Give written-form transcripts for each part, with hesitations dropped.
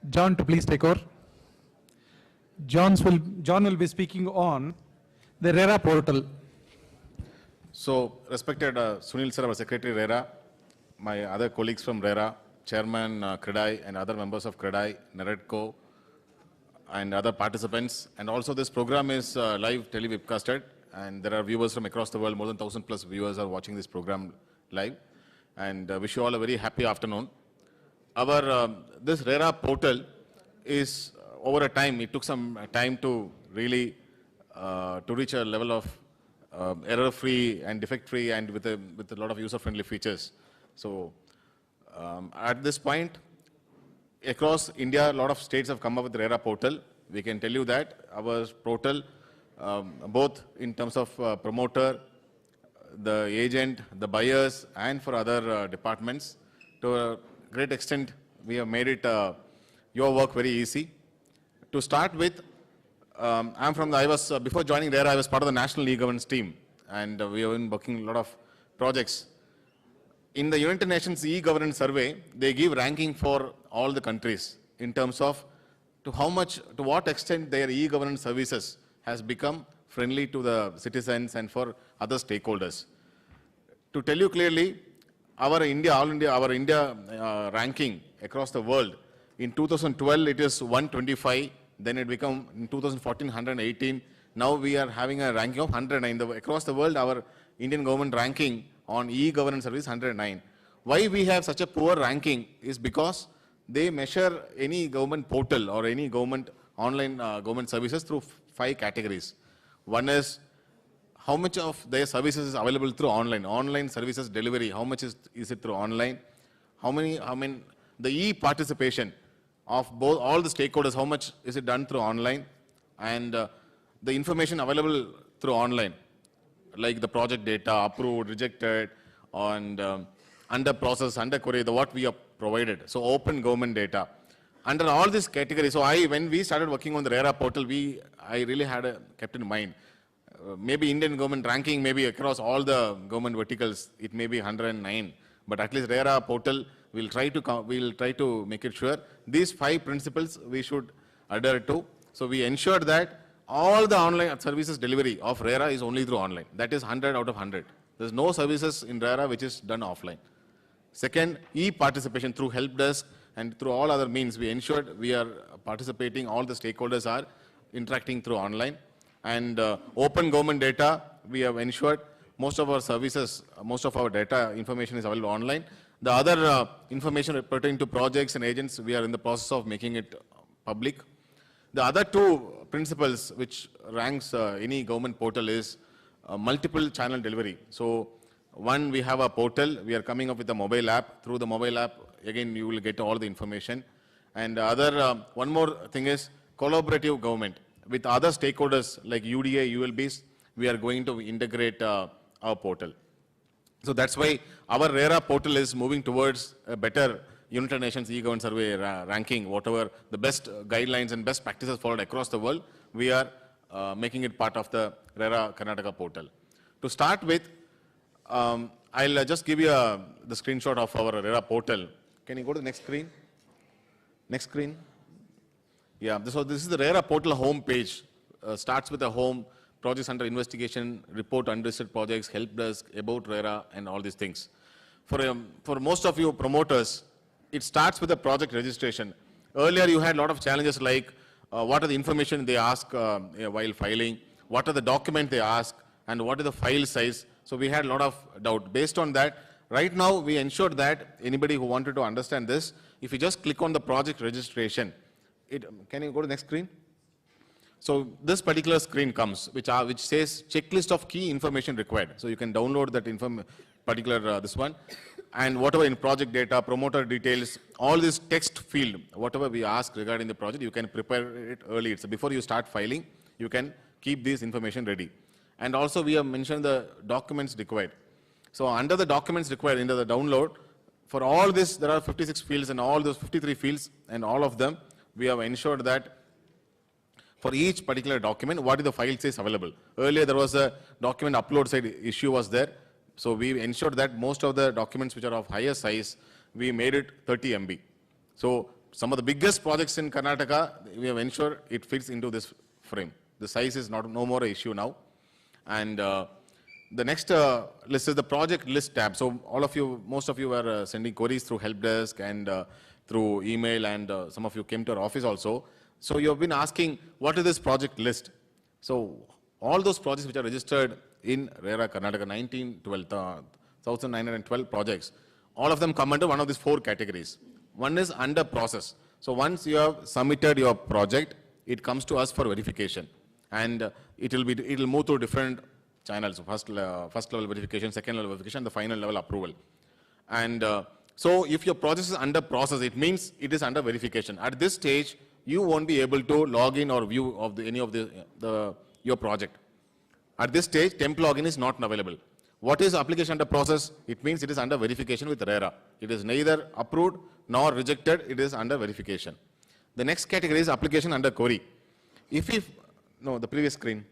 John to please take over. John will be speaking on the RERA portal. So, respected Sunil sir, our Secretary RERA, my other colleagues from RERA, Chairman CREDAI and other members of CREDAI, NEREDCO, and other participants. And also this program is live tele-webcasted, and there are viewers from across the world. More than 1,000 plus viewers are watching this program live. And wish you all a very happy afternoon. Our this RERA portal is over a time. It took some time to really to reach a level of error-free and defect-free and with a lot of user-friendly features. So at this point, across India, a lot of states have come up with the RERA portal. We can tell you that our portal, both in terms of promoter, the agent, the buyers, and for other departments, to a great extent, we have made it your work very easy. To start with, before joining RERA, I was part of the National E-Governance team, and we have been working a lot of projects. In the United Nations E-Governance survey, they give ranking for all the countries in terms of to what extent their e-governance services has become friendly to the citizens and for other stakeholders. To tell you clearly, our India ranking across the world, in 2012 it is 125, then it became in 2014 118. Now we are having a ranking of 109. Across the world, our Indian government ranking on e-governance service 109. Why we have such a poor ranking is because they measure any government portal or any government online government services through 5 categories. One is how much of their services is available through online services delivery, how much is it through online, how many the e-participation of all the stakeholders, how much is it done through online, and the information available through online, like the project data, approved, rejected, and under process, under query, what we have provided. So open government data. Under all these categories, so when we started working on the RERA portal, I really had kept in mind, maybe Indian government ranking, maybe across all the government verticals, it may be 109, but at least RERA portal, we'll try to make it sure. These 5 principles we should adhere to. So we ensured that all the online services delivery of RERA is only through online. That is 100 out of 100. There's no services in RERA which is done offline. Second, e-participation through help desk and through all other means, we ensured we are participating, all the stakeholders are interacting through online. And open government data, we have ensured most of our services, most of our data information is available online. The other information pertaining to projects and agents, we are in the process of making it public. The other 2 principles which ranks any government portal is multiple channel delivery. So one, we have a portal, we are coming up with a mobile app. Through the mobile app, again, you will get all the information. And one more thing is collaborative government. With other stakeholders like UDA, ULBs, we are going to integrate our portal. So that's why our RERA portal is moving towards a better United Nations e-governance survey ranking, whatever the best guidelines and best practices followed across the world, we are making it part of the RERA Karnataka portal. To start with, I'll just give you the screenshot of our RERA portal. Can you go to the next screen? Next screen. Yeah, so this is the RERA portal home page. Starts with a home, projects under investigation, report unregistered projects, help desk, about RERA, and all these things. For most of you promoters, it starts with a project registration. Earlier, you had a lot of challenges like what are the information they ask while filing, what are the documents they ask, and what is the file size. So we had a lot of doubt. Based on that, right now we ensured that anybody who wanted to understand this, if you just click on the project registration, can you go to the next screen? So this particular screen comes, which says checklist of key information required. So you can download that this one, and whatever in project data, promoter details, all this text field, whatever we ask regarding the project, you can prepare it early. So before you start filing, you can keep this information ready. And also we have mentioned the documents required. So under the documents required, into the download, for all this, there are 56 fields and all those 53 fields, and all of them, we have ensured that for each particular document, what is the file size available. Earlier, there was a document upload side issue was there. So we ensured that most of the documents which are of higher size, we made it 30 MB. So some of the biggest projects in Karnataka, we have ensured it fits into this frame. The size is no more an issue now. And the next list is the project list tab. So all of you, most of you were sending queries through help desk and through email, and some of you came to our office also. So you have been asking, what is this project list? So all those projects which are registered in RERA Karnataka, 1,912 projects, all of them come under one of these 4 categories. One is under process. So once you have submitted your project, it comes to us for verification, and it will move through different channels. So first level verification, second level verification, the final level approval. And so if your project is under process, it means it is under verification. At this stage, you won't be able to log in or view of any of your project. At this stage, temp login is not available. What is application under process? It means it is under verification with RERA. It is neither approved nor rejected, it is under verification. The next category is application under query. The previous screen.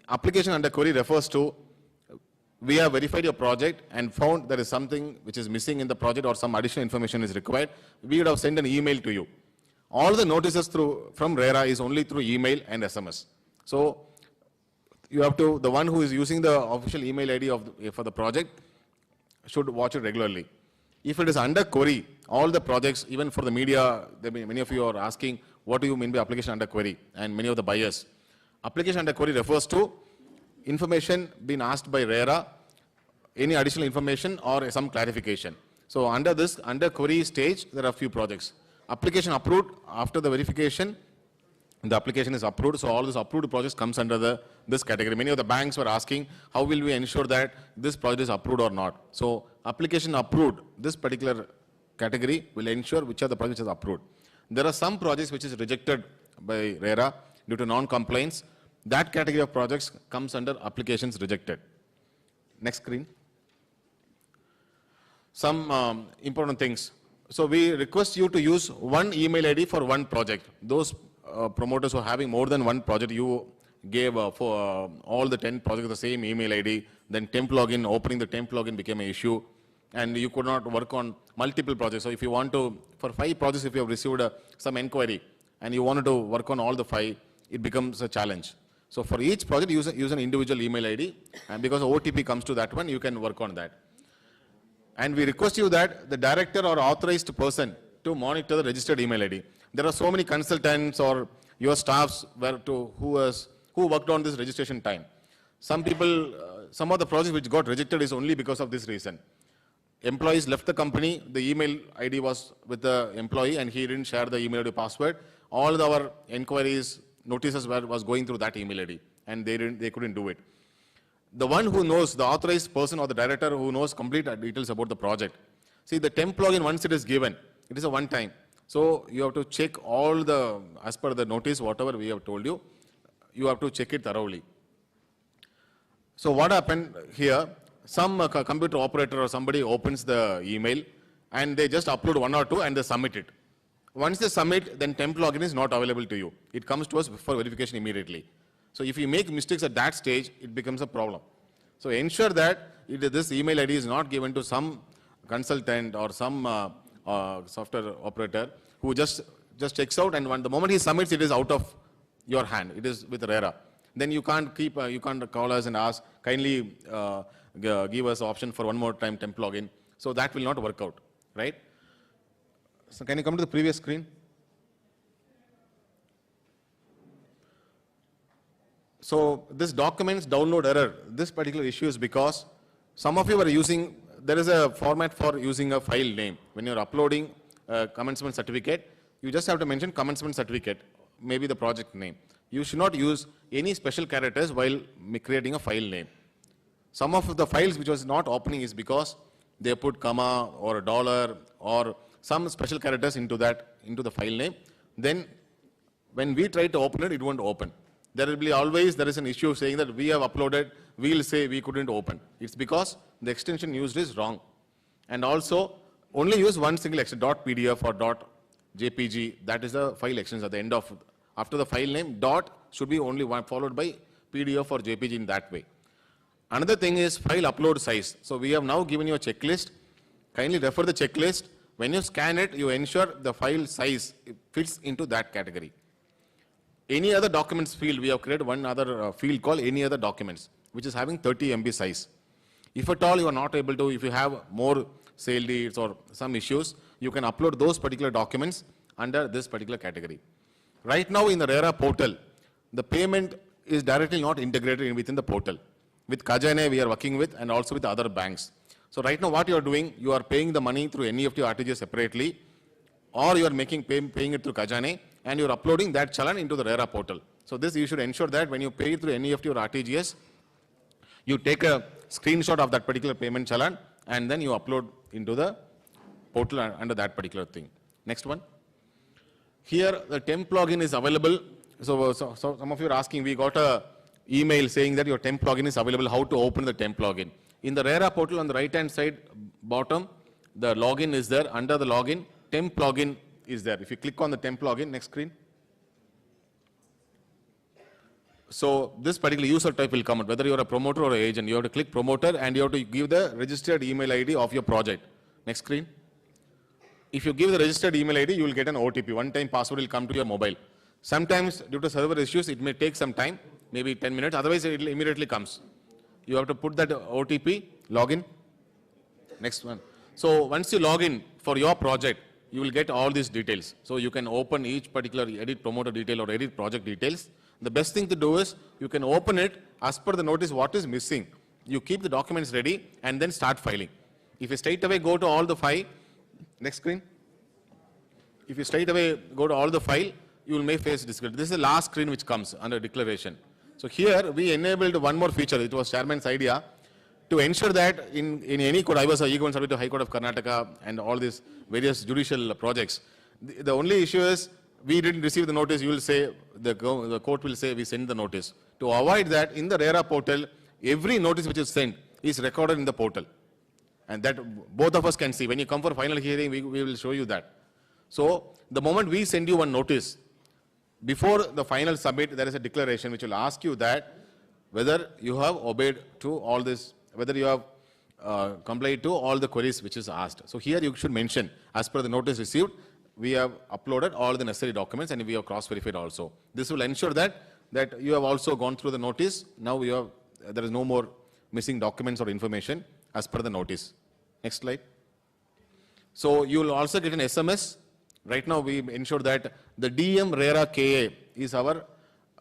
Application under query refers to, we have verified your project and found there is something which is missing in the project or some additional information is required. We would have sent an email to you. All the notices from RERA is only through email and SMS. So you have to, the one who is using the official email ID for the project should watch it regularly. If it is under query, all the projects, even for the media, many of you are asking, what do you mean by application under query? And many of the buyers. Application under query refers to information being asked by RERA, any additional information or some clarification. So under query stage, there are a few projects. Application approved, after the verification, the application is approved. So all these approved projects comes under this category. Many of the banks were asking, how will we ensure that this project is approved or not? So application approved, this particular category will ensure which are the projects is approved. There are some projects which is rejected by RERA due to non-compliance. That category of projects comes under applications rejected. Next screen. Some important things. So we request you to use one email ID for one project. Those promoters who are having more than one project, you gave for all the 10 projects the same email ID, then temp login, opening the temp login became an issue, and you could not work on multiple projects. So if you want to, for 5 projects, if you have received some inquiry and you wanted to work on all the 5, it becomes a challenge. So for each project, use an individual email ID, and because OTP comes to that one, you can work on that. And we request you that the director or authorized person to monitor the registered email ID. There are so many consultants or your staffs who worked on this registration time. Some people, some of the projects which got rejected is only because of this reason. Employees left the company, the email ID was with the employee and he didn't share the email ID password. All our inquiries, notices was going through that email ID and they couldn't do it. The one who knows, the authorized person or the director who knows complete details about the project. See, the temp login, once it is given, it is a one time. So you have to check all as per the notice, whatever we have told you, you have to check it thoroughly. So what happened here, some computer operator or somebody opens the email and they just upload 1 or 2 and they submit it. Once they submit, then temp login is not available to you. It comes to us for verification immediately. So if you make mistakes at that stage, it becomes a problem. So ensure that this email ID is not given to some consultant or some software operator who just checks out, and the moment he submits, it is out of your hand. It is with RERA. Then you can't call us and ask, kindly give us option for one more time temp login. So that will not work out, right? So can you come to the previous screen? So this documents download error, this particular issue is because some of you are using, there is a format for using a file name. When you're uploading a commencement certificate, you just have to mention commencement certificate, maybe the project name. You should not use any special characters while creating a file name. Some of the files which was not opening is because they put comma or a dollar or some special characters into the file name. Then when we try to open it, it won't open. There will be always, there is an issue saying that we have uploaded, we will say we couldn't open. It's because the extension used is wrong. And also, only use one single extension, .pdf or .jpg, that is the file extension at the end of, after the file name, dot should be only one followed by PDF or JPG in that way. Another thing is file upload size. So we have now given you a checklist. Kindly refer the checklist. When you scan it, you ensure the file size fits into that category. Any other documents field, we have created one other field called any other documents, which is having 30 MB size. If at all you are not able to, if you have more sale deeds or some issues, you can upload those particular documents under this particular category. Right now in the RERA portal, the payment is directly not integrated within the portal. With Khajane we are working with and also with other banks. So right now what you are doing, you are paying the money through NEFT or RTGS separately, or you are paying it through Khajane, and you are uploading that challan into the RERA portal. So this you should ensure that when you pay it through NEFT or RTGS, you take a screenshot of that particular payment challan and then you upload into the portal under that particular thing. Next one. Here the temp login is available. So some of you are asking, we got a email saying that your temp login is available, how to open the temp login. In the RERA portal on the right hand side bottom, the login is there. Under the login, temp login is there. If you click on the temp login, next screen. So this particular user type will come out, whether you are a promoter or an agent. You have to click promoter and you have to give the registered email ID of your project. Next screen. If you give the registered email ID, you will get an OTP. One-time password will come to your mobile. Sometimes due to server issues, it may take some time, maybe 10 minutes. Otherwise, it immediately comes. You have to put that OTP, login. Next one. So once you log in for your project, you will get all these details. So you can open each particular edit promoter detail or edit project details. The best thing to do is you can open it as per the notice what is missing. You keep the documents ready and then start filing. If you straight away go to all the file, next screen. If you straight away go to all the file, you may face difficulty. This is the last screen which comes under declaration. So here we enabled one more feature. It was chairman's idea to ensure that in any court, I was a e-government survey to High Court of Karnataka and all these various judicial projects. The only issue is we didn't receive the notice. You will say, the court will say we send the notice. To avoid that, in the RERA portal, every notice which is sent is recorded in the portal. And that both of us can see. When you come for final hearing, we will show you that. So the moment we send you one notice, before the final submit, there is a declaration which will ask you that whether you have obeyed to all this, whether you have complied to all the queries which is asked. So here you should mention, as per the notice received, we have uploaded all the necessary documents and we have cross-verified also. This will ensure that you have also gone through the notice. Now there is no more missing documents or information as per the notice. Next slide. So you will also get an SMS. Right now we ensure that the DM RERA KA is our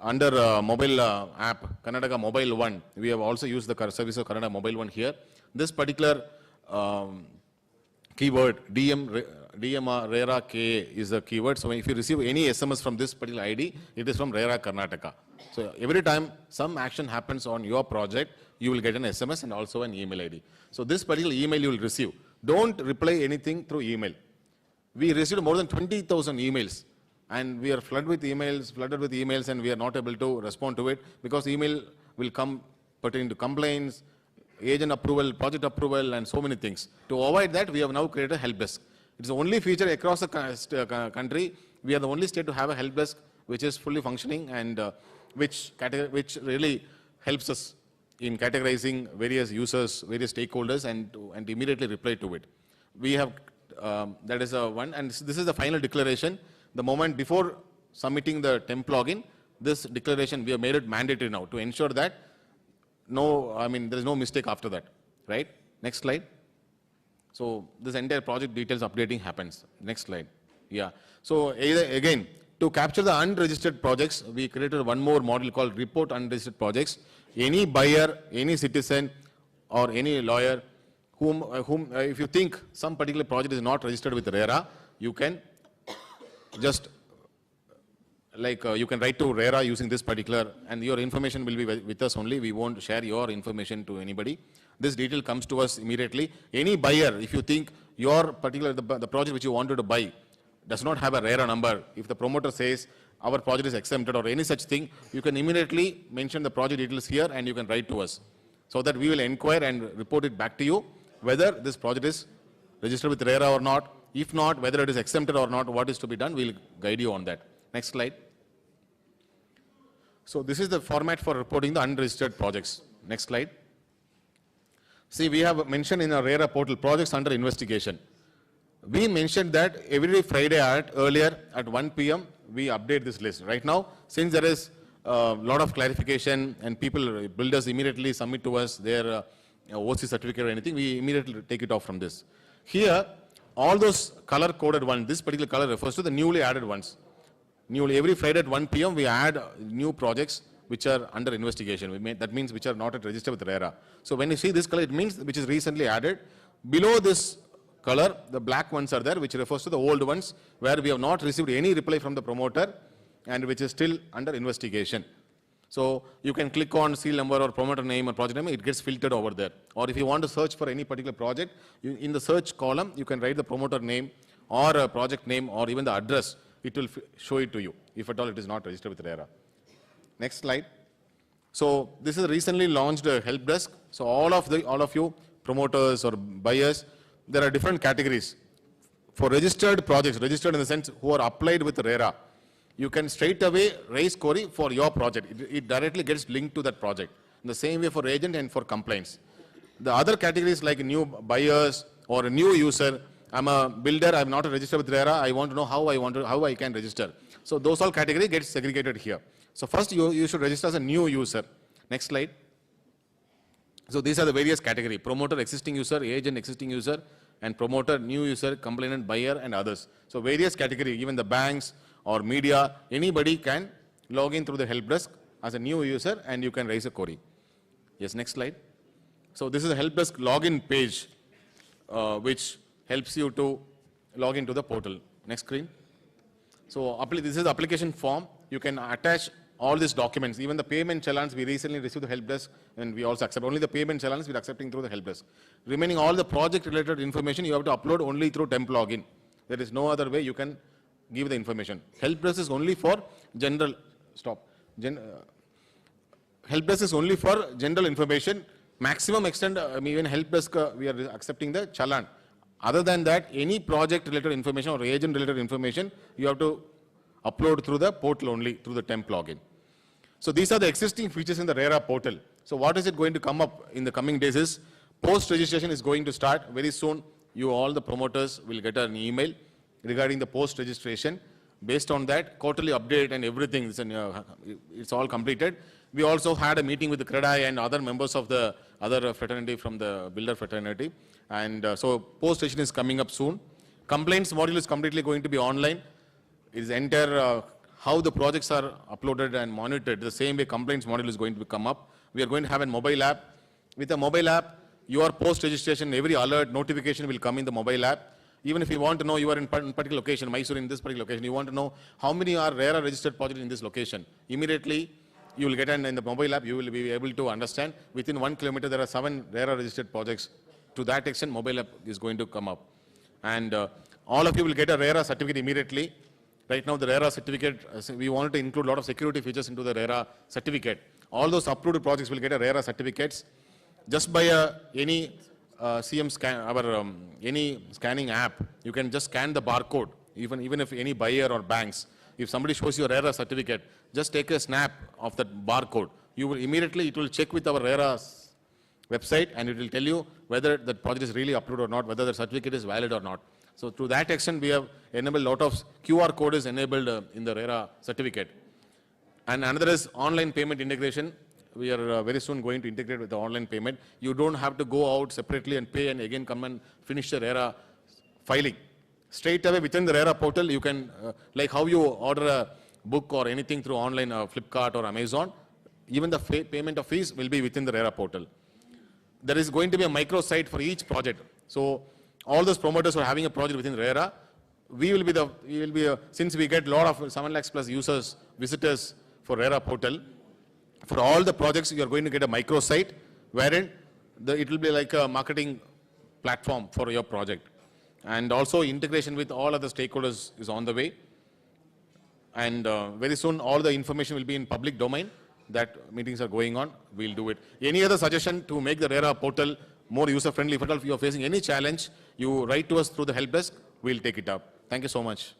under mobile app, Karnataka Mobile One. We have also used the service of Karnataka Mobile One here. This particular keyword, DM RERA KA is a keyword. So if you receive any SMS from this particular ID, it is from RERA Karnataka. So every time some action happens on your project, you will get an SMS and also an email ID. So this particular email you will receive. Don't reply anything through email. We received more than 20,000 emails and we are flooded with emails and we are not able to respond to it because email will come pertaining to complaints, agent approval, project approval and so many things. To avoid that, we have now created a help desk. It's the only feature across the country. We are the only state to have a help desk which is fully functioning and which really helps us in categorizing various users, various stakeholders and immediately reply to it. We have that is one, and this is the final declaration. The moment before submitting the temp login, this declaration we have made it mandatory now to ensure that there is no mistake after that, right? Next slide. So this entire project details updating happens. Next slide. Yeah. So again, to capture the unregistered projects, we created one more model called report unregistered projects. Any buyer, any citizen, or any lawyer whom if you think some particular project is not registered with RERA, you can just you can write to RERA using this particular, and your information will be with us only. We won't share your information to anybody. This detail comes to us immediately. Any buyer, if you think your particular, the project which you wanted to buy does not have a RERA number, if the promoter says our project is exempted or any such thing, you can immediately mention the project details here and you can write to us so that we will inquire and report it back to you whether this project is registered with RERA or not. If not, whether it is exempted or not, what is to be done, we will guide you on that. Next slide. So this is the format for reporting the unregistered projects. Next slide. See, we have mentioned in our RERA portal projects under investigation. We mentioned that every Friday earlier at 1 p.m. we update this list. Right now, since there is a lot of clarification and builders immediately submit to us their OC certificate or anything, we immediately take it off from this. Here, all those color-coded ones, this particular color refers to the newly added ones. Every Friday at 1 p.m. we add new projects which are under investigation. That means which are not at register with RERA. So when you see this color, it means which is recently added. Below this color, the black ones are there, which refers to the old ones, where we have not received any reply from the promoter and which is still under investigation. So you can click on seal number or promoter name or project name, it gets filtered over there. Or if you want to search for any particular project, in the search column, you can write the promoter name or a project name or even the address. It will show it to you, if at all it is not registered with RERA. Next slide. So this is recently launched help desk. So all of you promoters or buyers, there are different categories. For registered projects, registered in the sense who are applied with RERA, you can straight away raise query for your project. It directly gets linked to that project. In the same way for agent and for complaints. The other categories like new buyers or a new user, I'm a builder, I'm not registered with RERA, I want to know how I can register. So those all categories get segregated here. So first you should register as a new user. Next slide. So these are the various categories: promoter, existing user, agent, existing user, and promoter, new user, complainant, buyer, and others. So various categories, even the banks or media, anybody can log in through the help desk as a new user and you can raise a query. Yes, next slide. So this is a help desk login page which helps you to log into the portal. Next screen. So this is the application form. You can attach all these documents, even the payment challans. We recently received the help desk and we also accept only the payment challans we are accepting through the help desk. Remaining all the project related information you have to upload only through temp login. There is no other way you can give the information. Help desk is only for general, help desk is only for general information. Maximum extent, even help desk we are accepting the challan. Other than that, any project related information or agent related information, you have to upload through the portal only, through the temp login. So these are the existing features in the RERA portal. So what is it going to come up in the coming days is, post registration is going to start very soon. You all the promoters will get an email regarding the post registration. Based on that, quarterly update and everything, it's all completed. We also had a meeting with the CREDI and other members of the other fraternity from the builder fraternity. And so post-registration is coming up soon. Complaints module is completely going to be online. It is entire how the projects are uploaded and monitored. The same way complaints module is going to come up. We are going to have a mobile app. With a mobile app, your post-registration, every alert, notification will come in the mobile app. Even if you want to know you are in particular location, Mysore in this particular location, you want to know how many are RERA registered projects in this location. Immediately, you will get in the mobile app, you will be able to understand within 1 kilometer there are 7 RERA registered projects. To that extent, mobile app is going to come up. And all of you will get a RERA certificate immediately. Right now, the RERA certificate, we wanted to include a lot of security features into the RERA certificate. All those approved projects will get a RERA certificates. Just by any CM scan, any scanning app, you can just scan the barcode, even if any buyer or banks. If somebody shows you a RERA certificate, just take a snap of that barcode. You will immediately, it will check with our RERA website and it will tell you whether that project is really approved or not, whether the certificate is valid or not. So to that extent, we have enabled a lot of QR code is enabled in the RERA certificate. And another is online payment integration. We are very soon going to integrate with the online payment. You don't have to go out separately and pay and again come and finish the RERA filing. Straight away within the RERA portal, you can, like how you order a book or anything through online, Flipkart or Amazon, even the payment of fees will be within the RERA portal. There is going to be a microsite for each project. So all those promoters who are having a project within RERA, since we get a lot of 7 lakhs plus users, visitors for RERA portal, for all the projects you are going to get a microsite wherein it will be like a marketing platform for your project. And also integration with all other stakeholders is on the way. And very soon all the information will be in public domain. That meetings are going on, we'll do it. Any other suggestion to make the RERA portal more user-friendly? If you are facing any challenge, you write to us through the help desk, we'll take it up. Thank you so much.